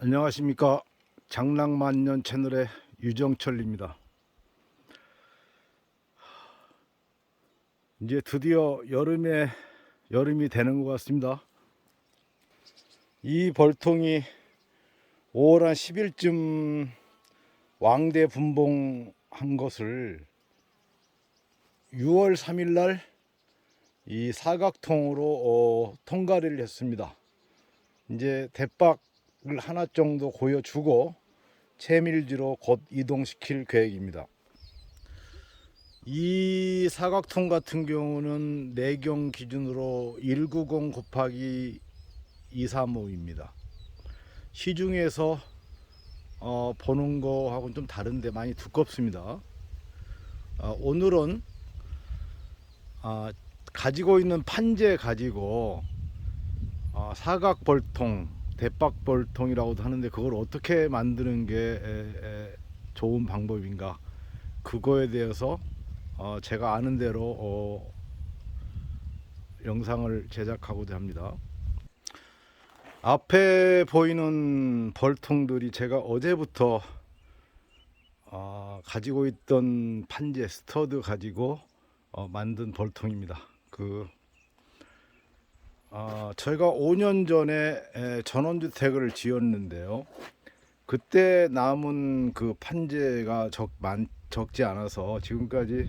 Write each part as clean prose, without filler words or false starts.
안녕하십니까. 장랑만년 채널의 유정철입니다. 이제 드디어 여름이 되는 것 같습니다. 이 벌통이 5월 한 10일쯤 왕대 분봉한 것을 6월 3일 날 이 사각통으로 통과를 했습니다. 이제 대박을 하나 정도 고여주고 채밀지로 곧 이동시킬 계획입니다. 이 사각통 같은 경우는 내경 기준으로 190 곱하기 235입니다. 시중에서 보는 거하고는 좀 다른데 많이 두껍습니다. 오늘은 가지고 있는 판재 가지고 사각벌통, 대박벌통이라고도 하는데 그걸 어떻게 만드는 게 좋은 방법인가, 그거에 대해서 제가 아는 대로 영상을 제작하고자 합니다. 앞에 보이는 벌통들이 제가 어제부터 가지고 있던 판재 스터드 가지고 만든 벌통입니다. 저희가 5년 전에 전원주택을 지었는데요. 그때 남은 그 판재가 적지 않아서 지금까지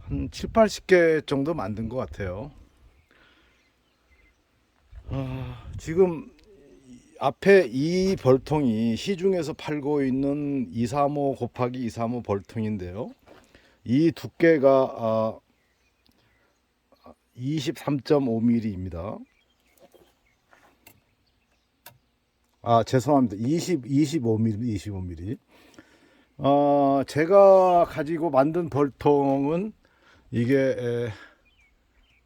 한 7, 80개 정도 만든 것 같아요. 지금 앞에 이 벌통이 시중에서 팔고 있는 235 곱하기 235 벌통인데요. 이 두께가 23.5mm입니다. 죄송합니다. 25mm. 제가 가지고 만든 벌통은 이게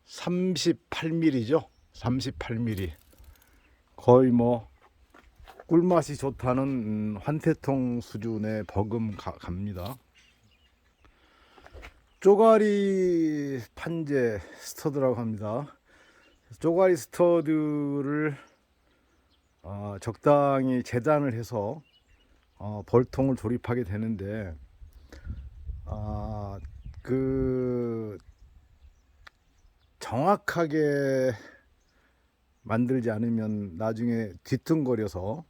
38mm죠. 38mm. 거의 뭐 꿀맛이 좋다는 환태통 수준의 버금갑니다. 쪼가리 판재 스터드라고 합니다. 쪼가리 스터드를 적당히 재단을 해서 벌통을 조립하게 되는데 정확하게 만들지 않으면 나중에 뒤뚱거려서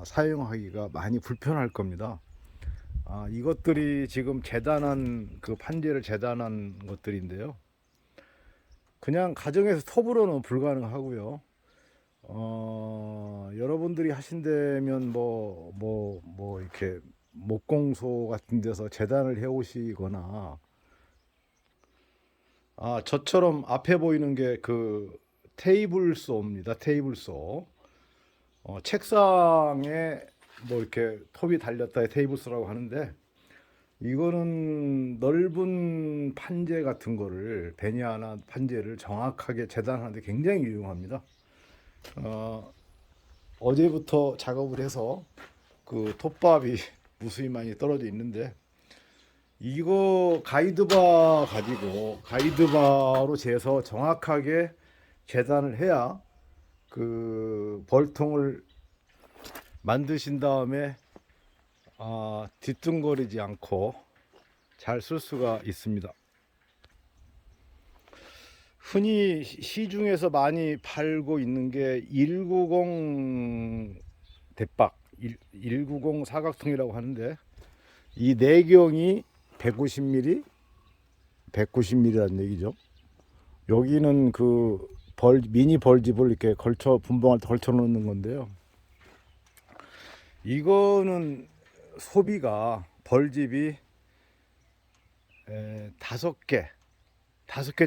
사용하기가 많이 불편할 겁니다. 이것들이 지금 그 판재를 재단한 것들인데요. 그냥 가정에서 톱으로는 불가능하고요. 여러분들이 하신다면 이렇게 목공소 같은 데서 재단을 해 오시거나, 저처럼 앞에 보이는 게 그 테이블소입니다. 테이블소. 책상에 이렇게 톱이 달렸다 테이블소라고 하는데, 이거는 넓은 판재 같은 거를, 베니아나 판재를 정확하게 재단하는데 굉장히 유용합니다. 어제부터 작업을 해서 그 톱밥이 무수히 많이 떨어져 있는데, 이거 가이드바로 재서 정확하게 재단을 해야 그 벌통을 만드신 다음에 뒤뚱거리지 않고 잘 쓸 수가 있습니다. 흔히 시중에서 많이 팔고 있는 게 190 대박, 190 사각통이라고 하는데, 이 내경이 150mm, 190mm라는 얘기죠. 여기는 그 미니 벌집을 이렇게 분봉할 때 걸쳐 놓는 건데요. 이거는 소비가 벌집이 5개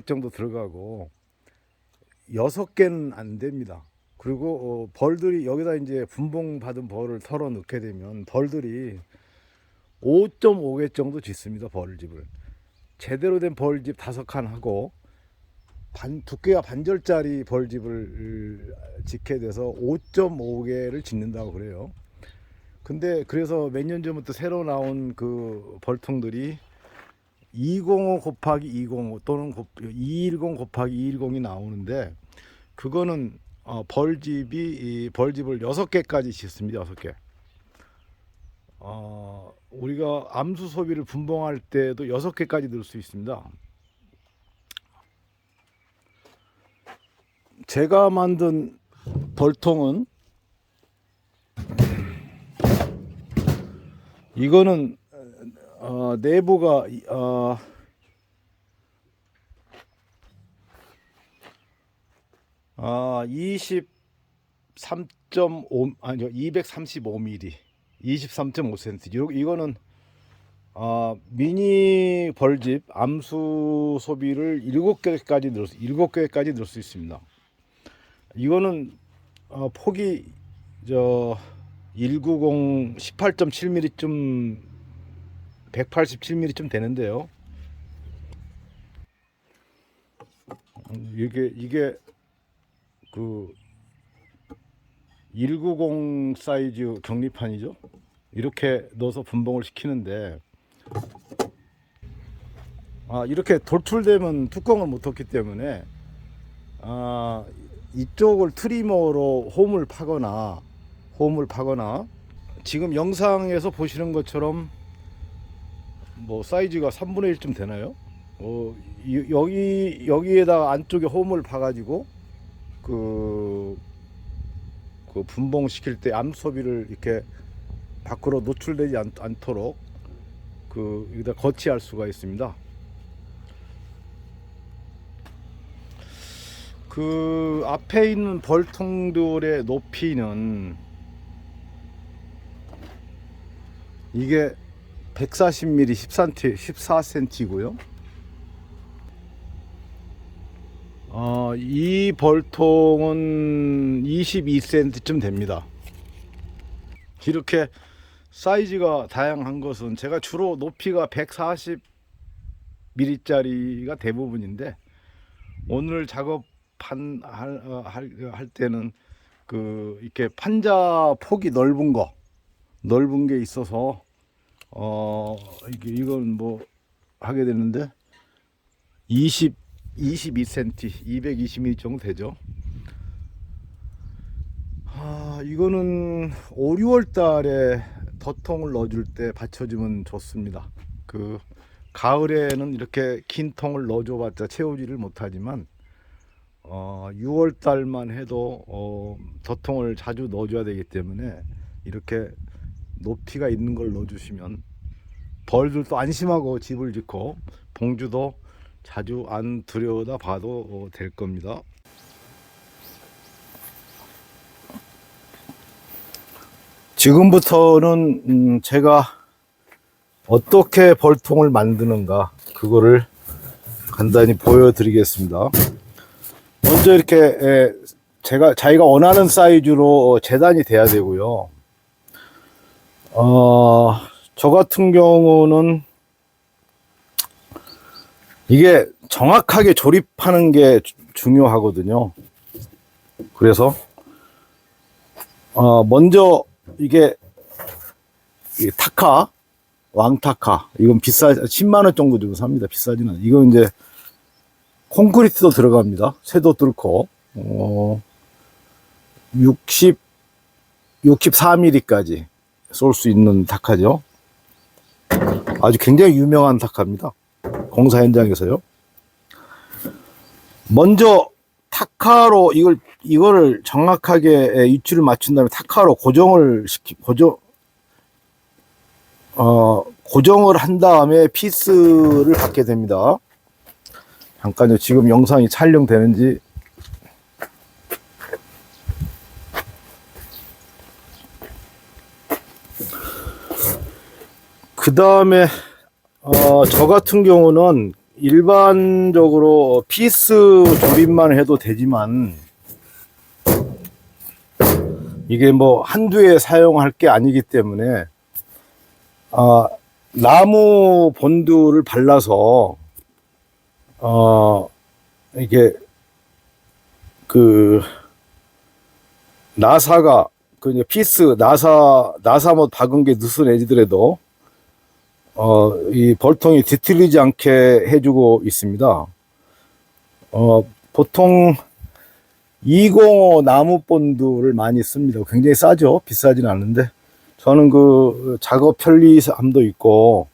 정도 들어가고 6개는 안 됩니다. 그리고 벌들이 여기다 이제 분봉 받은 벌을 털어 넣게 되면 벌들이 5.5개 정도 짓습니다. 벌집을 제대로 된 벌집 5칸 하고 두께가 반절짜리 벌집을 짓게 돼서 5.5개를 짓는다고 그래요. 근데 그래서 몇 년 전부터 새로 나온 그 벌통들이 205 곱하기 205 또는 210 곱하기 210이 나오는데, 그거는 벌집을 6개까지 짓습니다. 6개. 우리가 암수 소비를 분봉할 때도 6개까지 넣을 수 있습니다. 제가 만든 벌통은 이거는 내부가 23.5 아니요 235mm 23.5cm. 이거는 미니 벌집 암수 소비를 7개까지 넣을 수 있습니다. 이거는 폭이 190 18.7mm 187mm쯤 되는데요. 이게 그 190 사이즈 격리판이죠. 이렇게 넣어서 분봉을 시키는데 이렇게 돌출되면 뚜껑을 못 덮기 때문에 이쪽을 트리머로 홈을 파거나 지금 영상에서 보시는 것처럼 뭐 사이즈가 3분의 1쯤 되나요? 여기에다가 안쪽에 홈을 파가지고 그 분봉 시킬 때 암 소비를 이렇게 밖으로 노출되지 않도록 여기다 거치할 수가 있습니다. 그 앞에 있는 벌통들의 높이는 이게 140mm 14cm고요. 이 벌통은 22cm쯤 됩니다. 이렇게 사이즈가 다양한 것은 제가 주로 높이가 140mm짜리가 대부분인데 오늘 할 때는 이렇게 판자 폭이 넓은 게 있어서 이건 뭐 하게 되는데 22cm 220mm 정도 되죠. 이거는 5, 6월 달에 덧통을 넣어줄 때 받쳐주면 좋습니다. 가을에는 이렇게 긴 통을 넣어줘봤자 채우지를 못하지만 6월 달만 해도 덧통을 자주 넣어줘야 되기 때문에 이렇게 높이가 있는 걸 넣어주시면 벌들도 안심하고 집을 짓고 봉주도 자주 안 들여다 봐도 될 겁니다. 지금부터는 제가 어떻게 벌통을 만드는가 그거를 간단히 보여드리겠습니다. 먼저 이렇게 자기가 원하는 사이즈로 재단이 돼야 되고요. 저 같은 경우는 이게 정확하게 조립하는 게 중요하거든요. 그래서 먼저 이게 타카, 왕타카, 이건 10만원 정도 주고 삽니다. 비싸진 않아요. 이건 이제 콘크리트도 들어갑니다. 쇠도 뚫고 64mm까지 쏠 수 있는 타카죠. 아주 굉장히 유명한 타카입니다. 공사 현장에서요. 먼저 타카로 이거를 정확하게 위치를 맞춘 다음에 타카로 고정을 한 다음에 피스를 받게 됩니다. 잠깐요. 지금 영상이 촬영되는지. 그 다음에 저 같은 경우는 일반적으로 피스 조립만 해도 되지만 이게 뭐 한두 해 사용할 게 아니기 때문에 나무 본드를 발라서 이게 나사가 피스 나사 못 박은 게 느슨해지더라도 이 벌통이 뒤틀리지 않게 해주고 있습니다. 보통 205 나무 본드를 많이 씁니다. 굉장히 싸죠. 비싸진 않은데 저는 그 작업 편리함도 있고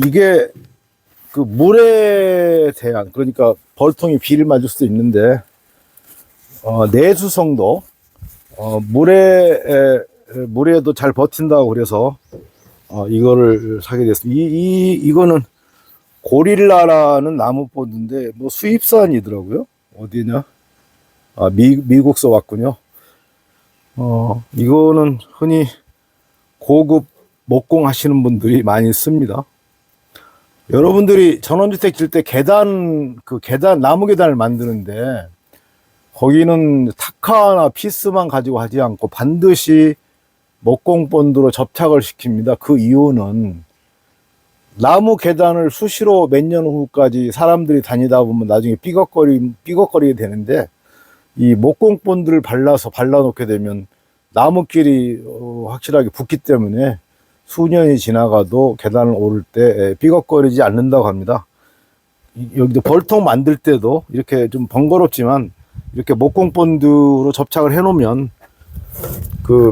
이게 그 물에 대한, 그러니까 벌통이 비를 맞을 수도 있는데 내수성도 물에도 잘 버틴다고 그래서 이거를 사게 됐습니다. 이거는 고릴라라는 나무 본드인데 뭐 수입산이더라고요. 어디냐? 미국서 왔군요. 이거는 흔히 고급 목공 하시는 분들이 많이 씁니다. 여러분들이 전원주택 질 때 나무 계단을 만드는데 거기는 타카나 피스만 가지고 하지 않고 반드시 목공 본드로 접착을 시킵니다. 그 이유는 나무 계단을 수시로 몇 년 후까지 사람들이 다니다 보면 나중에 삐걱거리게 되는데 이 목공 본드를 발라놓게 되면 나무끼리 확실하게 붙기 때문에 수년이 지나가도 계단을 오를 때 삐걱거리지 않는다고 합니다. 여기도 벌통 만들 때도 이렇게 좀 번거롭지만 이렇게 목공 본드로 접착을 해 놓으면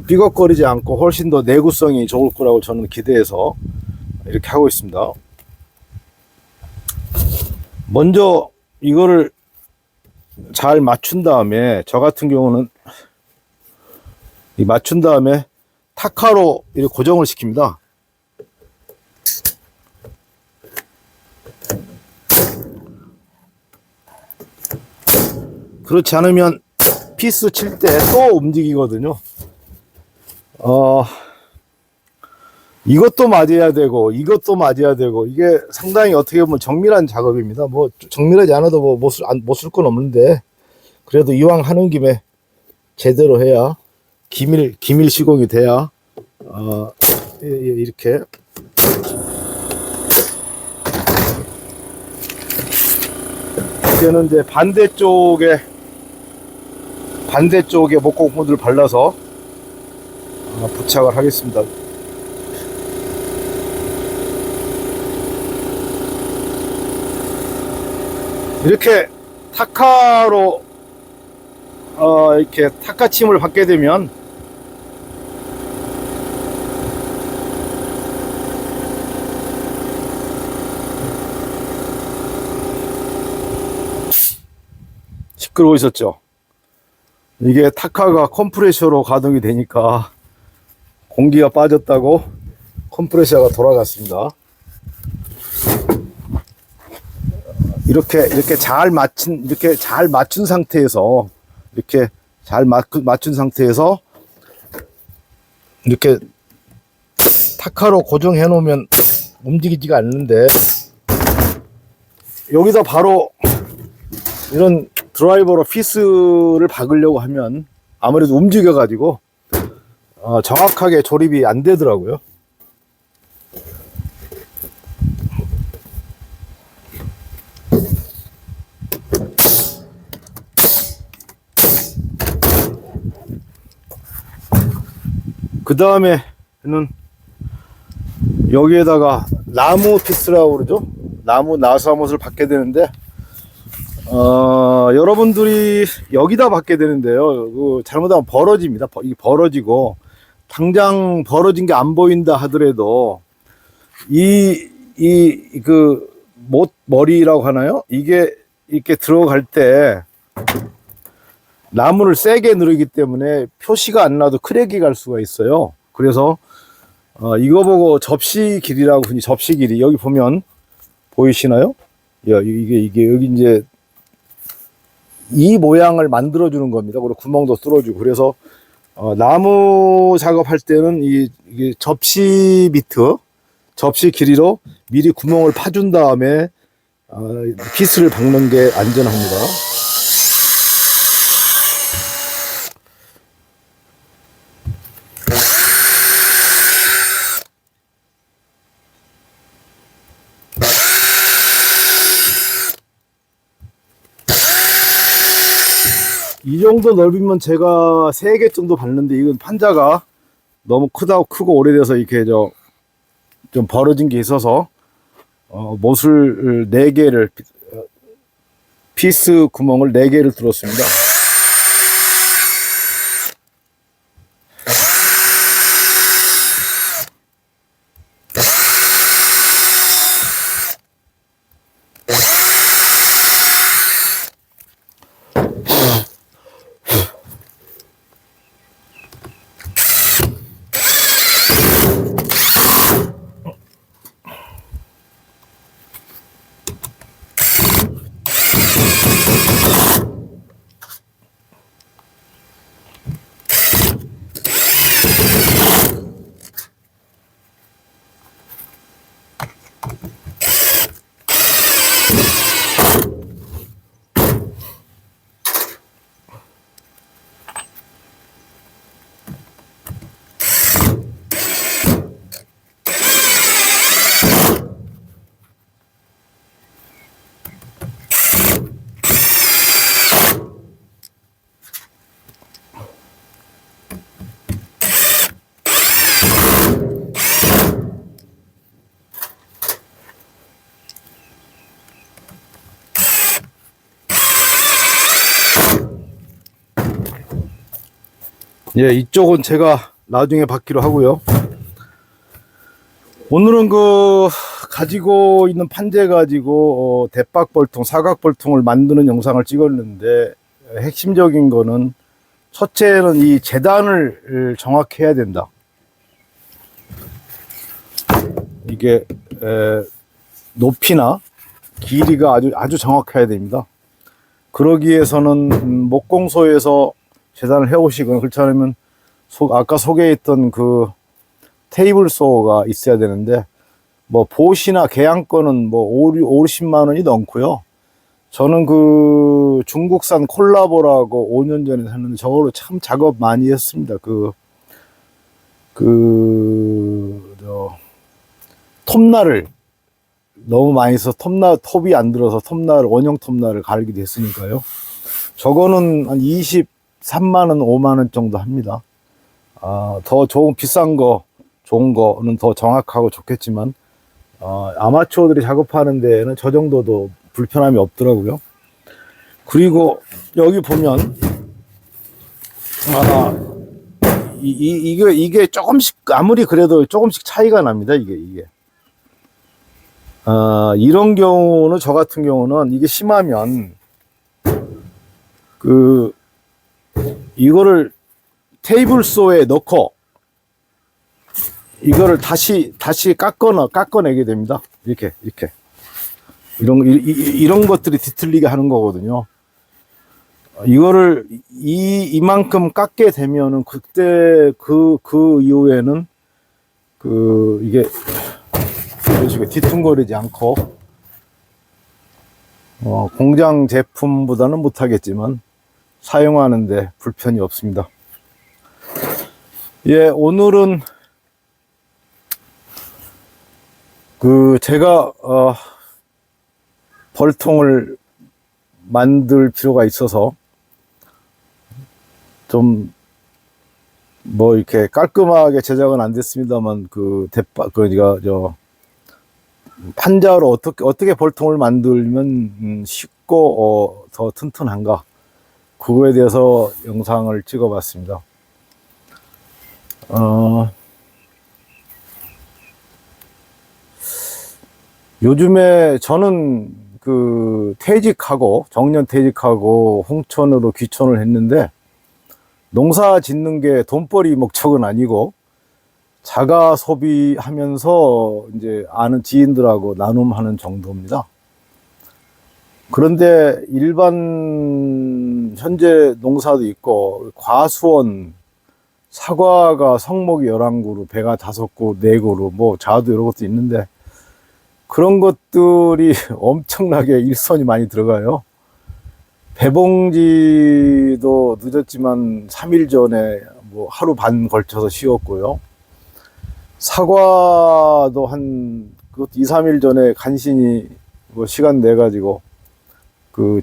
삐걱거리지 않고 훨씬 더 내구성이 좋을 거라고 저는 기대해서 이렇게 하고 있습니다. 먼저 이거를 잘 맞춘 다음에, 저 같은 경우는 맞춘 다음에 타카로 이렇게 고정을 시킵니다. 그렇지 않으면 피스 칠 때 또 움직이거든요. 이것도 맞아야 되고 이것도 맞아야 되고 이게 상당히 어떻게 보면 정밀한 작업입니다. 뭐 정밀하지 않아도 못 쓸 건 없는데 그래도 이왕 하는 김에 제대로 해야 기밀 시공이 돼야 이렇게 이제는 이제 반대쪽에 목공 본드를 발라서 부착을 하겠습니다. 이렇게 타카로 이렇게 타카침을 받게 되면 시끄러우셨죠? 이게 타카가 컴프레셔로 가동이 되니까 공기가 빠졌다고 컴프레셔가 돌아갔습니다. 이렇게 잘 맞춘 상태에서 이렇게 타카로 고정해 놓으면 움직이지가 않는데 여기다 바로 이런 드라이버로 피스를 박으려고 하면 아무래도 움직여 가지고 정확하게 조립이 안 되더라고요. 그 다음에는 여기에다가 나무 피스라고 그러죠. 나무 나사못을 받게 되는데 여러분들이 여기다 받게 되는데요. 잘못하면 벌어집니다. 이게 벌어지고 당장 벌어진 게 안 보인다 하더라도 머리라고 하나요? 이게 이렇게 들어갈 때 나무를 세게 누르기 때문에 표시가 안 나도 크랙이 갈 수가 있어요. 그래서 이거 보고 접시 길이라고, 흔히 접시 길이, 여기 보면 보이시나요? 이게 여기 이제 이 모양을 만들어 주는 겁니다. 그리고 구멍도 뚫어주고. 그래서 나무 작업할 때는 이게 접시 길이로 미리 구멍을 파준 다음에 피스를 박는 게 안전합니다. 이 정도 넓이면 제가 3개 정도 받는데 이건 판자가 너무 크고 오래돼서 이렇게 좀 벌어진 게 있어서 못을 4개를 피스 구멍을 4개를 뚫었습니다. 예, 이쪽은 제가 나중에 받기로 하고요. 오늘은 가지고 있는 판재 가지고 대박벌통, 사각벌통을 만드는 영상을 찍었는데, 핵심적인 거는 첫째는 이 재단을 정확히 해야 된다. 이게 높이나 길이가 아주 정확해야 됩니다. 그러기 위해서는 목공소에서 재단을 해오시거나, 그렇지 않으면 아까 소개했던 그 테이블 소가 있어야 되는데, 뭐 보시나 계양권은 뭐 50만 원이 넘고요. 저는 그 중국산 콜라보라고 5년 전에 샀는데 저거로 참 작업 많이 했습니다. 톱날을 너무 많이 써서 톱이 안 들어서 원형 톱날을 갈기도 했으니까요. 저거는 한 23만 원, 5만 원 정도 합니다. 더 비싼 거, 좋은 거는 더 정확하고 좋겠지만, 아마추어들이 작업하는 데에는 저 정도도 불편함이 없더라고요. 그리고 여기 보면, 이게 조금씩, 아무리 그래도 조금씩 차이가 납니다. 이게. 이런 경우는, 저 같은 경우는 이게 심하면, 이거를 테이블소에 넣고, 이거를 다시 깎아내게 됩니다. 이렇게. 이런 것들이 뒤틀리게 하는 거거든요. 이거를 이만큼 깎게 되면은 그때 그 이후에는 이게 이런 식으로 뒤뚱거리지 않고 공장 제품보다는 못하겠지만 사용하는데 불편이 없습니다. 예, 오늘은 제가 벌통을 만들 필요가 있어서 좀 뭐 이렇게 깔끔하게 제작은 안 됐습니다만 판자로 어떻게 벌통을 만들면 쉽고 더 튼튼한가, 그거에 대해서 영상을 찍어 봤습니다. 요즘에 저는 정년 퇴직하고 홍천으로 귀촌을 했는데, 농사 짓는 게 돈벌이 목적은 아니고 자가 소비하면서 이제 아는 지인들하고 나눔하는 정도입니다. 그런데 일반 현재 농사도 있고, 과수원, 사과가 성목이 11그루, 배가 5그루, 4그루, 뭐 자두 이런 것도 있는데, 그런 것들이 엄청나게 일손이 많이 들어가요. 배봉지도 늦었지만 3일 전에 뭐 하루 반 걸쳐서 씌웠고요. 사과도 그것도 2, 3일 전에 간신히 뭐 시간 내가지고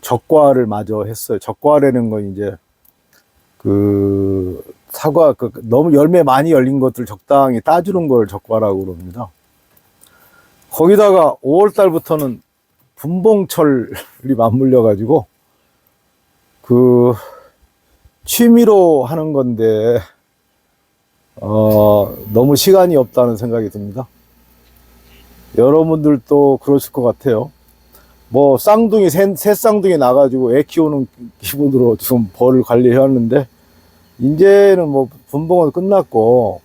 적과를 마저 했어요. 적과라는 건 이제 사과 너무 열매 많이 열린 것들 적당히 따주는 걸 적과라고 그럽니다. 거기다가 5월 달부터는 분봉철이 맞물려 가지고 그 취미로 하는 건데 너무 시간이 없다는 생각이 듭니다. 여러분들도 그러실 것 같아요. 뭐 쌍둥이 새 쌍둥이 나가지고 애 키우는 기분으로 지금 벌을 관리해 왔는데 이제는 뭐 분봉은 끝났고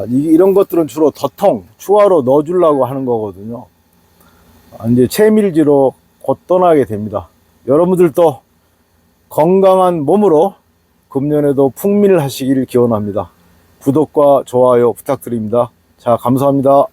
이런 것들은 주로 덧통 추가로 넣어주려고 하는 거거든요. 이제 채밀지로 곧 떠나게 됩니다. 여러분들도 건강한 몸으로 금년에도 풍밀하시길 기원합니다. 구독과 좋아요 부탁드립니다. 자, 감사합니다.